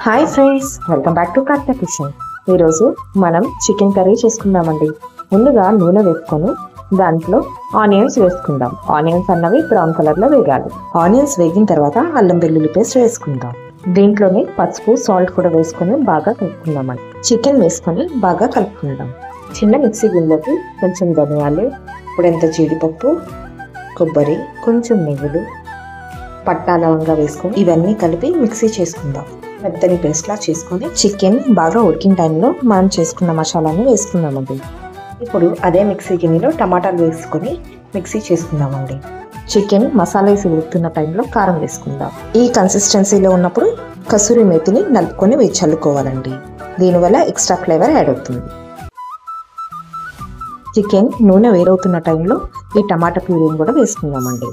Hi friends, welcome back to కార్తా kitchen. ఈరోజు మనం చికెన్ కర్రీ చేసుకుందామండి. ముందుగా నూనె వేసుకొని దాంట్లో ఆనియన్స్ వేసుకుందాం. ఆనియన్స్ అన్నవి బ్రౌన్ కలర్లో వేగాలి. ఆనియన్స్ వేగిన తర్వాత అల్లం వెల్లుల్లి పేస్ట్ వేసుకుందాం. దీంట్లోనే పసుపు, సాల్ట్ కూడా వేసుకొని బాగా కలుపుకుందామండి. చికెన్ వేసుకొని బాగా కలుపుకుందాం. చిన్న మిక్సీ గిన్నెలోకి కొంచెం ధనియాలు, ఇప్పుడెంత జీడిపప్పు, కొబ్బరి, కొంచెం నెయ్యిలు, పట్టా లవంగా వేసుకొని ఇవన్నీ కలిపి మిక్సీ చేసుకుందాం. మెత్తని పేస్ట్లా చేసుకొని చికెన్ బాగా ఉడికిన టైంలో మనం చేసుకున్న మసాలాను వేసుకుందామండి. ఇప్పుడు అదే మిక్సీ గిన్నెలో టమాటాలు వేసుకొని మిక్సీ చేసుకుందామండి. చికెన్ మసాలా వేసి ఉడుకుతున్న టైంలో కారం వేసుకుందాం. ఈ కన్సిస్టెన్సీలో ఉన్నప్పుడు కసూరి మేతిని నలుపుకొని చల్లుకోవాలండి. దీనివల్ల ఎక్స్ట్రా ఫ్లేవర్ యాడ్ అవుతుంది. చికెన్ నూనె వేరవుతున్న టైంలో ఈ టమాటా ప్యూరీని కూడా వేసుకుందామండి.